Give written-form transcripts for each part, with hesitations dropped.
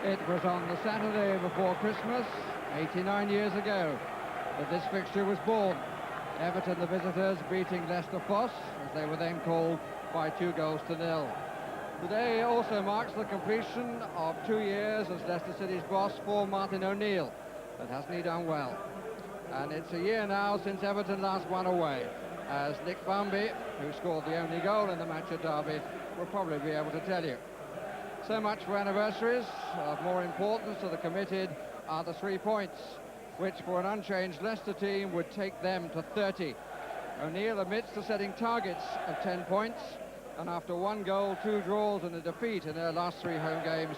It was on the Saturday before Christmas, 89 years ago, that this fixture was born. Everton, the visitors, beating Leicester Foss, as they were then called, by 2-0. Today also marks the completion of 2 years as Leicester City's boss for Martin O'Neill, but hasn't he done well? And it's a year now since Everton last won away, as Nick Bambi, who scored the only goal in the match at Derby, will probably be able to tell you. So much for anniversaries. Of more importance to the committed are the 3 points, which for an unchanged Leicester team would take them to 30. O'Neill admits to setting targets of 10 points, and after 1 goal, 2 draws and a defeat in their last 3 home games,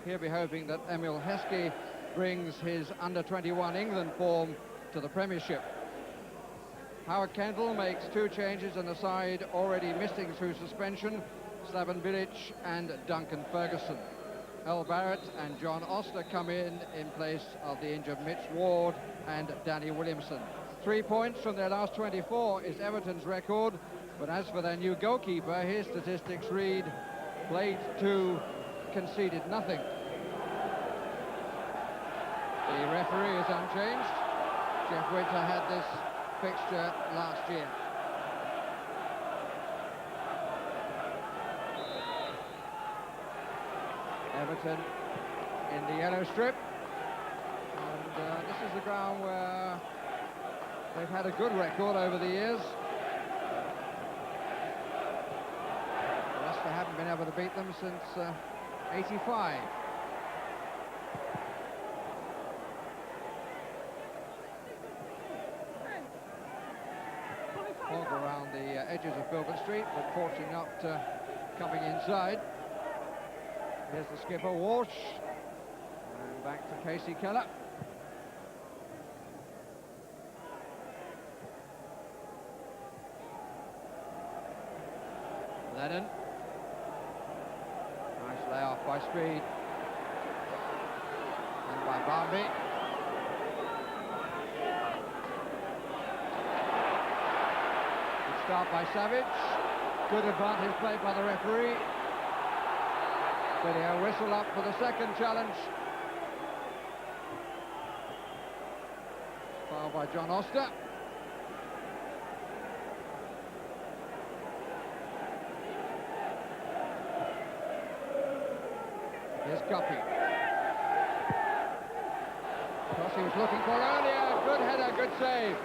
he'll be hoping that Emil Heskey brings his under-21 England form to the Premiership. Howard Kendall makes 2 changes in the side already missing through suspension, Slaven Bilic and Duncan Ferguson. Earl Barrett and John Oster come in place of the injured Mitch Ward and Danny Williamson. 3 points from their last 24 is Everton's record, but as for their new goalkeeper, his statistics read: played 2, conceded nothing. The referee is unchanged. Jeff Winter had this fixture last year. Everton in the yellow strip, and this is the ground where they've had a good record over the years. Leicester haven't been able to beat them since 85. Fog around the edges of Filbert Street, but fortunately not coming inside. Here's the skipper, Walsh, and back to Casey Keller. Lennon. Nice layoff by Speed. And by Bambi. Good start by Savage. Good advantage played by the referee. Video whistle up for the second challenge. Foul by John Oster. Here's Guppy. Cross he was looking for earlier. Good header, good save.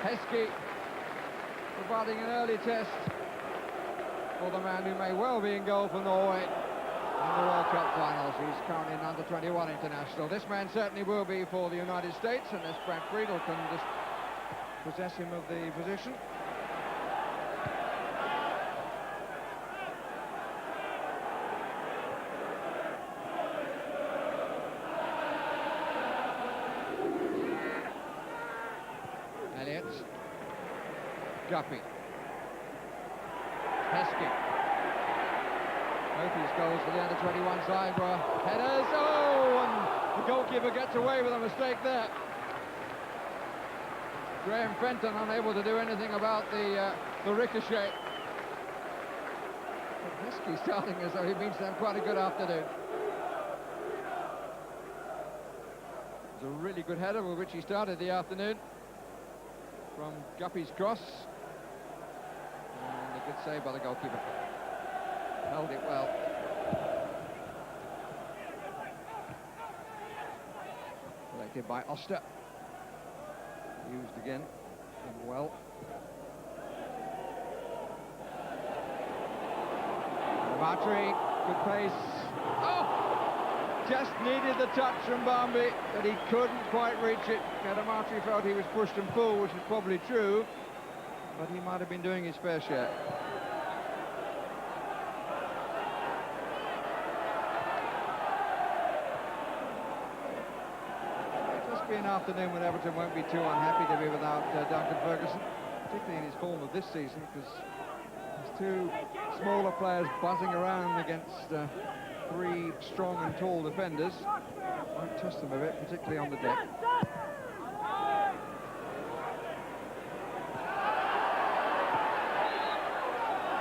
Heskey providing an early test for the man who may well be in goal for Norway in the World Cup finals. He's currently an under-21 international. This man certainly will be for the United States, unless Brad Friedel can just possess him of the position. Elliott. Guppy. Heskey. Both his goals for the under-21 side were headers. Oh, and the goalkeeper gets away with a mistake there. Graham Fenton unable to do anything about the ricochet. But Heskey starting as though he means to have quite a good afternoon. It was a really good header with which he started the afternoon from Guppy's cross. And a good save by the goalkeeper. Held it well. Collected by Oster. Used again and well. Martry, good pace. Oh! Just needed the touch from Bambi, but he couldn't quite reach it. Martry felt he was pushed and pulled, which is probably true, but he might have been doing his fair share. Be an afternoon when Everton won't be too unhappy to be without Duncan Ferguson, particularly in his form of this season, because there's 2 smaller players buzzing around against 3 strong and tall defenders. Might test them a bit, particularly on the deck.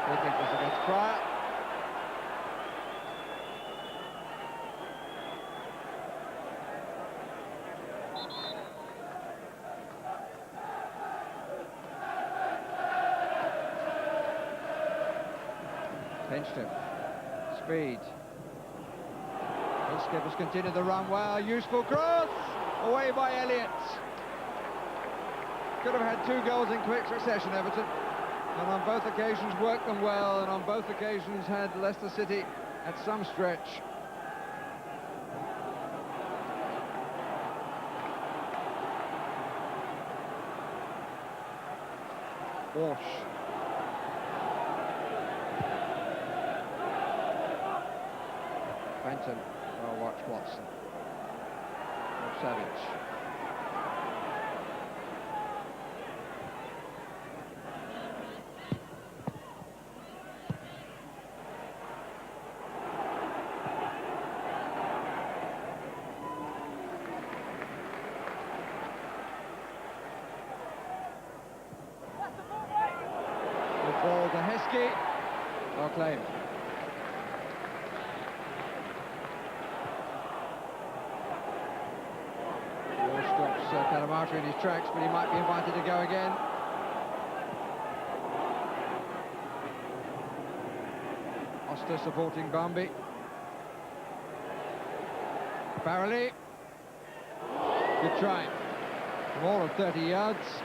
They think this against Pryor. Pinched him. Speed. The skippers continue the run well. Useful cross. Away by Elliott. Could have had 2 goals in quick succession, Everton. And on both occasions worked them well, and on both occasions had Leicester City at some stretch. Walsh. Fenton. Oh, watch Watson. Oh, Savage. Good ball to Heskey. Well claimed. Calamartra in his tracks, but he might be invited to go again. Oster supporting Bambi. Farrelly. Good try. From all of 30 yards.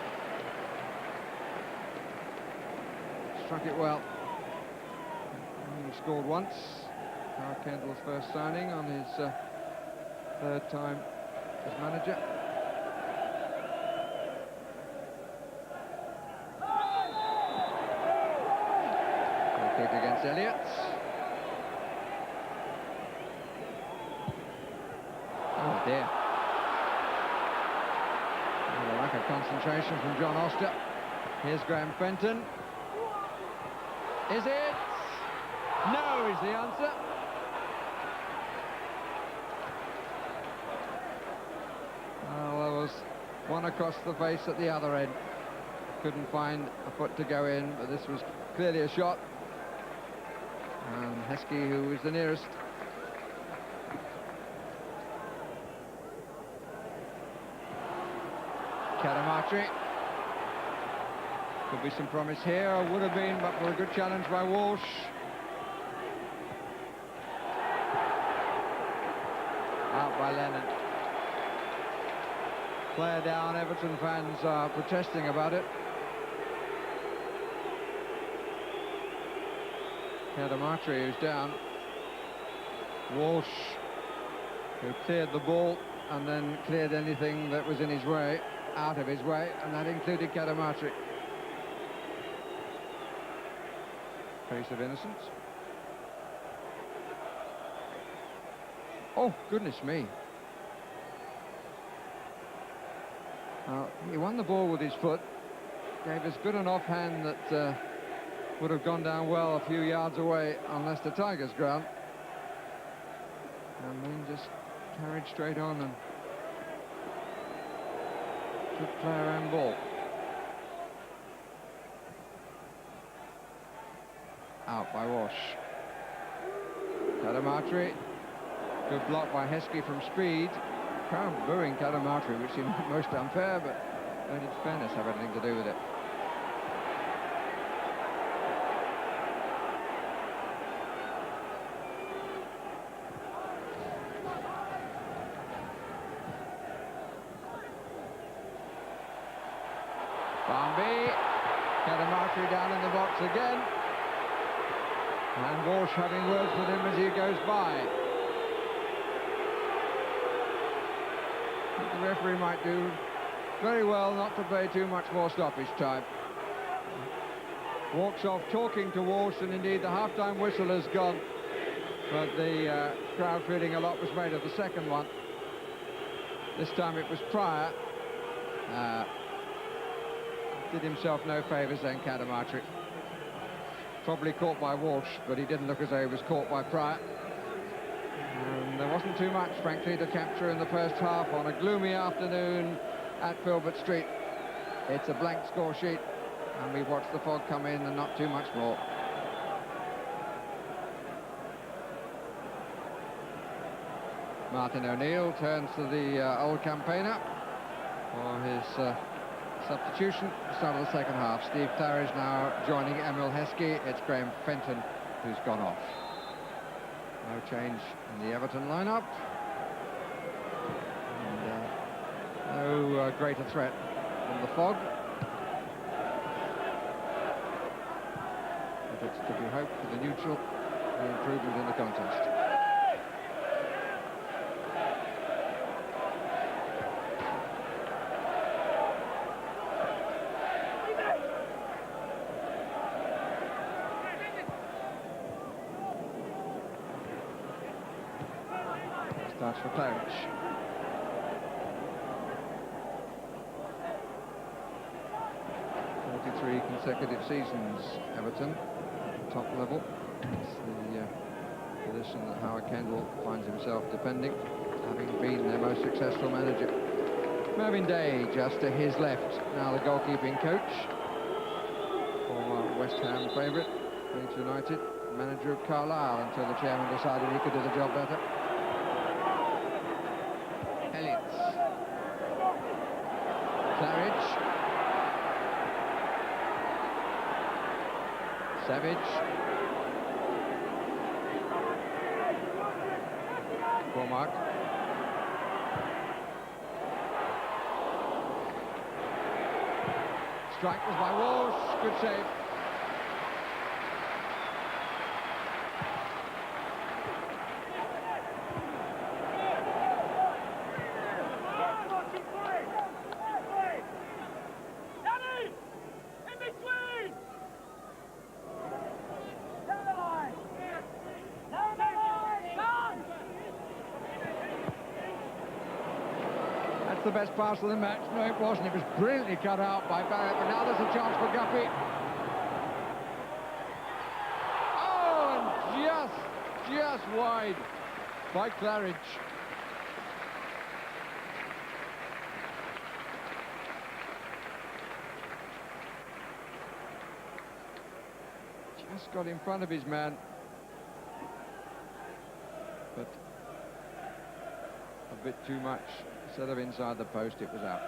Struck it well. He scored once. Carl Kendall's first signing on his 3rd time as manager. Kick against Elliott. Oh dear. A lack of concentration from John Oster. Here's Graham Fenton. Is it? No is the answer. Well, there was one across the face at the other end. Couldn't find a foot to go in, but this was clearly a shot. And Heskey, who was the nearest. Cadamartri. Could be some promise here, or would have been, but for a good challenge by Walsh. Out by Lennon. Player down, Everton fans are protesting about it. Cadamartri, who's down. Walsh, who cleared the ball and then cleared anything that was in his way, out of his way, and that included Cadamartri. Face of innocence. Oh, goodness me. He won the ball with his foot, gave as good an offhand that would have gone down well a few yards away on Leicester Tigers ground, and then just carried straight on and took player and ball. Out by Walsh. Cadamartri. Good block by Heskey from speed. Crowd booing Cadamartri, which seemed most unfair, but where did fairness have anything to do with it? Bambi. Cadamartri down in the box again. And Walsh having words with him as he goes by. The referee might do very well not to play too much more stoppage time. Walks off talking to Walsh, and indeed the half-time whistle has gone, but the crowd feeling a lot was made of the second one. This time it was Pryor. Did himself no favours then, Cadamartri. Probably caught by Walsh, but he didn't look as though he was caught by Pryor. And there wasn't too much, frankly, to capture in the first half on a gloomy afternoon at Filbert Street. It's a blank score sheet, and we watched the fog come in and not too much more. Martin O'Neill turns to the old campaigner for his substitution, start of the second half. Steve Claridge now joining Emil Heskey. It's Graham Fenton who's gone off. No change in the Everton lineup. And no greater threat from the fog. But it's to be hoped for the neutral, the improvement in the contest. Starts for Claridge. Three consecutive seasons, Everton, top level. It's the position that Howard Kendall finds himself defending, having been their most successful manager. Mervyn Day just to his left, now the goalkeeping coach. Former West Ham favourite, Leeds United, manager of Carlisle until the chairman decided he could do the job better. Elliott. Claridge. Savage. Cormac. Strike was by Walsh. Good save. The best pass of the match. No, it wasn't. It was brilliantly cut out by Barrett, but now there's a chance for Guppy. Oh, and just wide by Claridge. Just got in front of his man. But a bit too much. Instead of inside the post, it was out.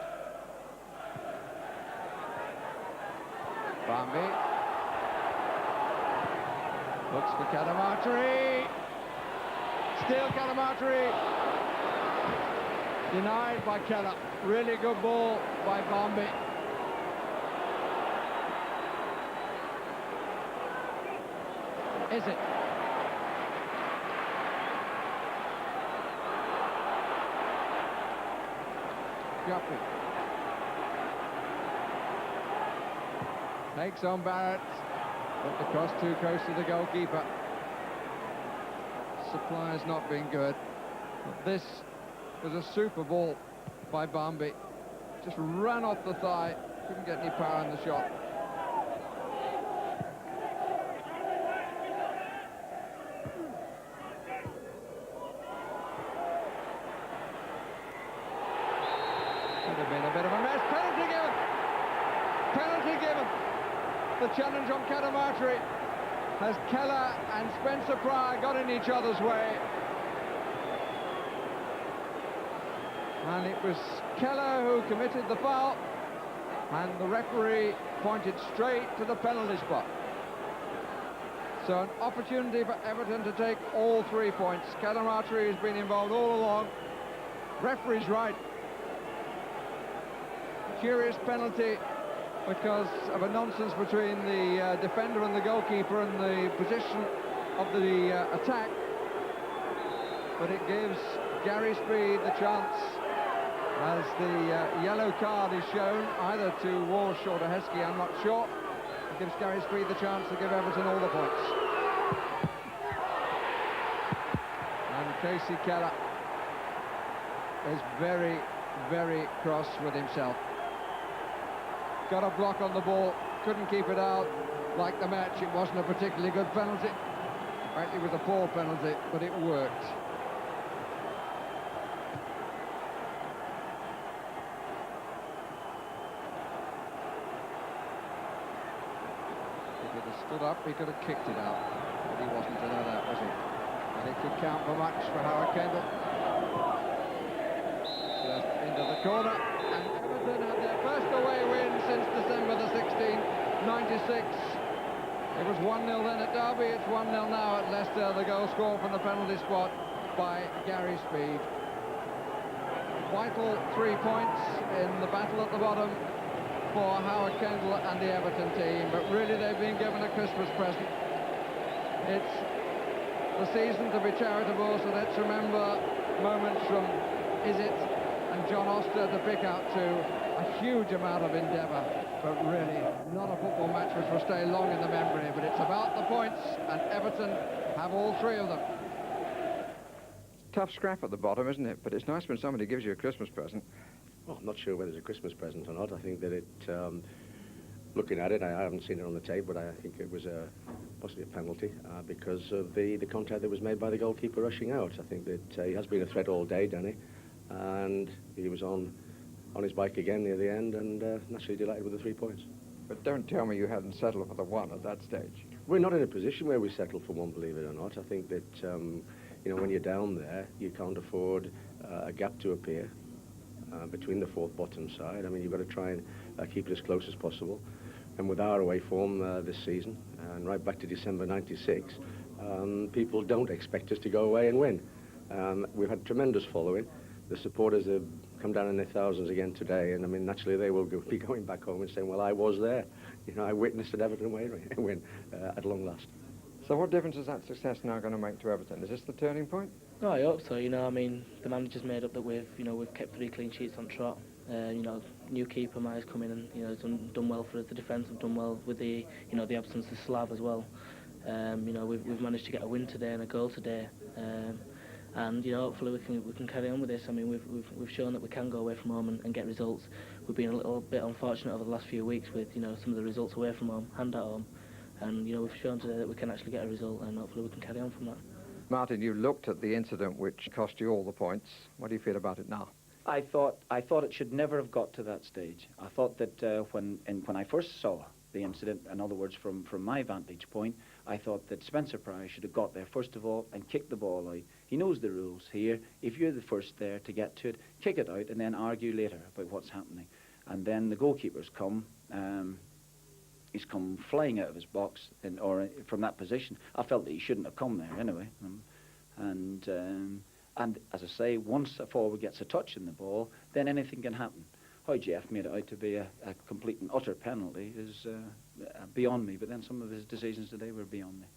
Bambi. Looks for Cadamarteri. Still Cadamarteri. Denied by Keller. Really good ball by Bambi. Is it? Guppy. Takes on Barrett, but the cross too close to the goalkeeper. Supply has not been good. But this was a super ball by Bambi. Just ran off the thigh, couldn't get any power in the shot. Could have been a bit of a mess. Penalty given! Penalty given! The challenge on Cadamarteri as Keller and Spencer Pryor got in each other's way. And it was Keller who committed the foul, and the referee pointed straight to the penalty spot. So an opportunity for Everton to take all 3 points. Cadamarteri has been involved all along. Referee's right. Curious penalty because of a nonsense between the defender and the goalkeeper and the position of the attack. But it gives Gary Speed the chance, as the yellow card is shown, either to Walsh or to Heskey, I'm not sure. It gives Gary Speed the chance to give Everton all the points. And Casey Keller is very, very cross with himself. Got a block on the ball, couldn't keep it out. Like the match, it wasn't a particularly good penalty. In fact, it was a poor penalty, but it worked. If he'd have stood up, he could have kicked it out. But he wasn't to know that, was he? And it could count for much for Howard Kendall. Just into the corner. And Everton had their first away win since December the 16th, 96. It was 1-0 then at Derby, it's 1-0 now at Leicester. The goal scored from the penalty spot by Gary Speed. Vital 3 points in the battle at the bottom for Howard Kendall and the Everton team, but really they've been given a Christmas present. It's the season to be charitable, so let's remember moments from Izzet and John Oster to pick out to a huge amount of endeavour, but really not a football match which will stay long in the memory, but it's about the points, and Everton have all 3 of them. Tough scrap at the bottom, isn't it? But it's nice when somebody gives you a Christmas present. Well, I'm not sure whether it's a Christmas present or not. I think that it, looking at it, I haven't seen it on the tape, but I think it was possibly a penalty because of the contact that was made by the goalkeeper rushing out. I think that he has been a threat all day, Danny, and he was on his bike again near the end, and naturally delighted with the 3 points. But don't tell me you hadn't settled for the 1 at that stage. We're not in a position where we settle for 1, believe it or not. I think that, you know, when you're down there, you can't afford a gap to appear between the 4th bottom side. I mean, you've got to try and keep it as close as possible. And with our away form this season, and right back to December '96, people don't expect us to go away and win. We've had tremendous following. The supporters have come down in their thousands again today, and I mean, naturally they will be going back home and saying, well, I was there. You know, I witnessed an Everton win at long last. So what difference is that success now going to make to Everton? Is this the turning point? No, I hope so. You know, I mean, the manager's made up that we've kept 3 clean sheets on trot. You know, new keeper Maya's come in and done well for us. The defence have done well with the the absence of Slav as well. You know, we've managed to get a win today and a goal today. And hopefully we can carry on with this. I mean, we've shown that we can go away from home and get results. We've been a little bit unfortunate over the last few weeks with some of the results away from home and at home. And we've shown today that we can actually get a result, and hopefully we can carry on from that. Martin, you looked at the incident which cost you all the points. What do you feel about it now? I thought it should never have got to that stage. I thought that when I first saw the incident, in other words, from my vantage point, I thought that Spencer Price should have got there first of all and kicked the ball out. He knows the rules here. If you're the first there to get to it, kick it out and then argue later about what's happening. And then the goalkeeper's come. He's come flying out of his box or from that position. I felt that he shouldn't have come there anyway. And as I say, once a forward gets a touch in the ball, then anything can happen. How Jeff made it out to be a complete and utter penalty is beyond me, but then some of his decisions today were beyond me.